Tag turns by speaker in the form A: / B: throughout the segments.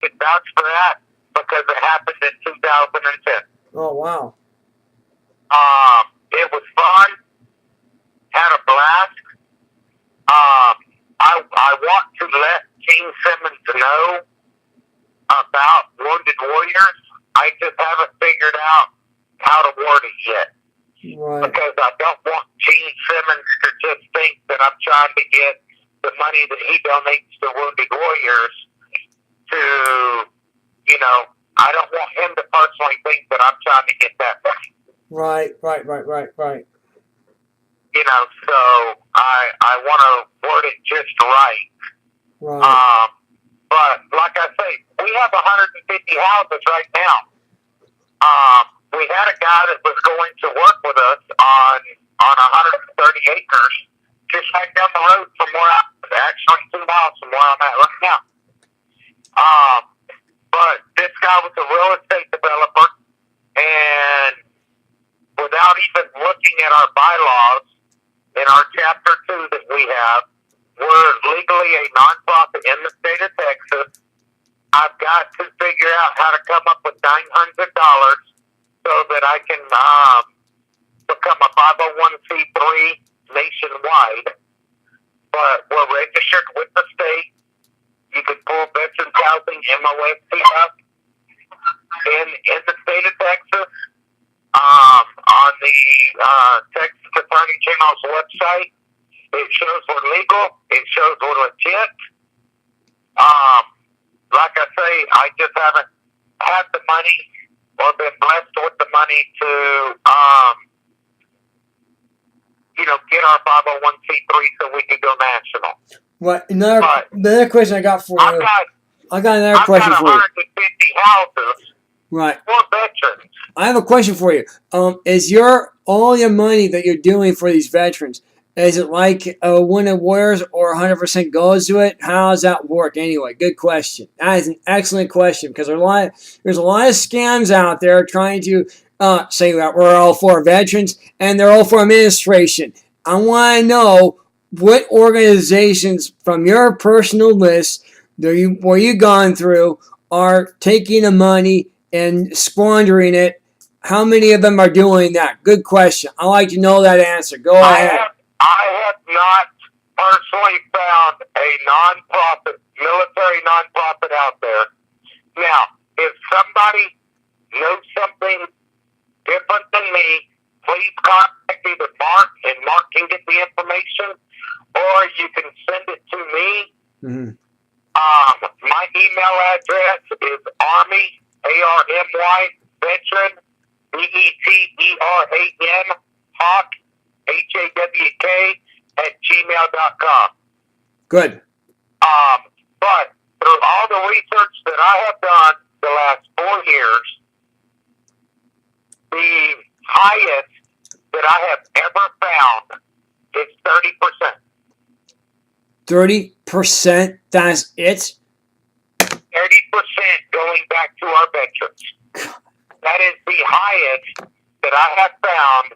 A: can vouch for that because it happened in 2010.
B: Oh, wow.
A: It was fun. Had a blast. I want to let Gene Simmons know about Wounded Warriors. I just haven't figured out how to word it yet.
B: Right.
A: Because I don't want Gene Simmons to just think that I'm trying to get the money that he donates to Wounded Warriors to, I don't want him to personally think that I'm trying to get that money.
B: Right.
A: So I want to word it just right.
B: Right.
A: But like I say, we have 150 houses right now. We had a guy that was going to work with us on 130 acres, just right down the road from where actually 2 miles from where I'm at right now. But this guy was a real estate developer, and without even looking at our bylaws, in our Chapter 2 that we have, we're legally a nonprofit in the state of Texas. I've got to figure out how to come up with $900 so that I can become a 501c3 nationwide. But we're registered with the state. You can pull Veterans Housing MOSC up in the state of Texas. On the Texas Attorney General's website, it shows we're legal. It shows we're legit. Like I say, I just haven't had the money or been blessed with the money to, get our 501c3 so we can go national.
B: Right. Another question I got for you. I got another question for you.
A: I've got 150 houses.
B: Right.
A: For veterans.
B: I have a question for you. Is all your money that you're doing for these veterans, is it like Wounded Warriors or 100% goes to it? How does that work anyway? Good question. That is an excellent question because there's a lot of scams out there trying to say that we're all for veterans and they're all for administration. I want to know what organizations from your personal list where you've gone through are taking the money and squandering it. How many of them are doing that? Good question. I'd like to know that answer. Go ahead.
A: I have not personally found a military nonprofit out there. Now, if somebody knows something different than me, please contact either Mark, and Mark can get the information, or you can send it to me.
B: Mm-hmm.
A: My email address is Army, ARMY, veteran, BETERAN, Hawk, HAWK, @gmail.com.
B: Good.
A: But through all the research that I have done the last 4 years, the highest that I have ever found is 30%.
B: 30%? That's it?
A: 30% going back to our veterans. That is the highest that I have found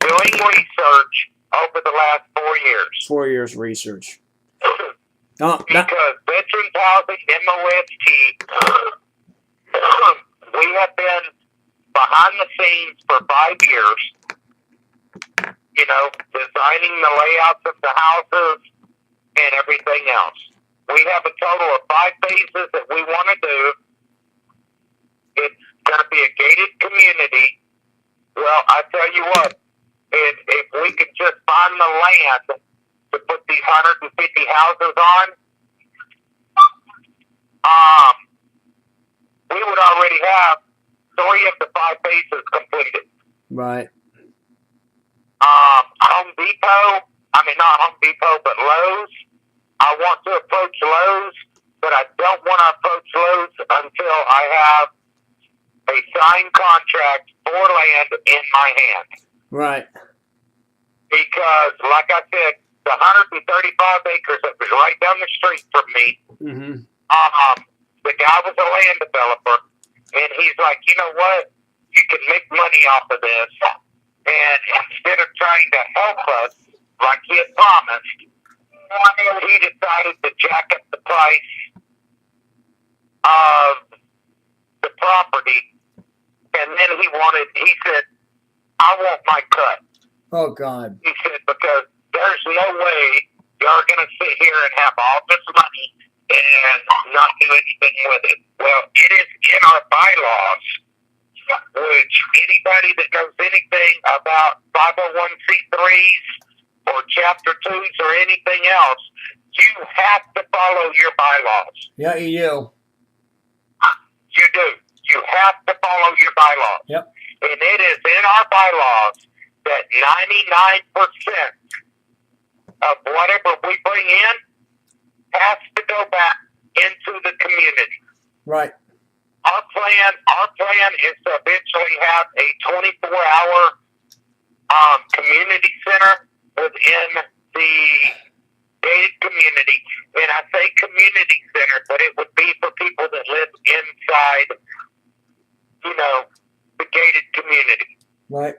A: doing research over the last 4 years.
B: 4 years research.
A: Because Veterans Housing, MOST, we have been behind the scenes for 5 years, designing the layouts of the houses and everything else. We have a total of 5 phases that we want to do. It's going to be a gated community. Well, I tell you what, if we could just find the land to put these 150 houses on, we would already have 3 of the 5 phases completed.
B: Right.
A: Home Depot, not Home Depot, but Lowe's. I want to approach Lowe's, but I don't want to approach Lowe's until I have a signed contract for land in my hand.
B: Right.
A: Because, like I said, the 135 acres that was right down the street from me, the guy was a land developer, and he's like, you know what? You can make money off of this. And instead of trying to help us, like he had promised, he decided to jack up the price of he said, I want my cut.
B: Oh, God.
A: He said, because there's no way you're going to sit here and have all this money and not do anything with it. Well, it is in our bylaws, which anybody that knows anything about 501c3s or Chapter 2s or anything else, you have to follow your bylaws.
B: Yeah, you do.
A: You do. You have to follow your bylaws.
B: Yep.
A: And it is in our bylaws that 99% of whatever we bring in has to go back into the community.
B: Right.
A: Our plan is to eventually have a 24-hour community center within the gated community. And I say community center, but it would be for people that live inside, the gated community.
B: Right.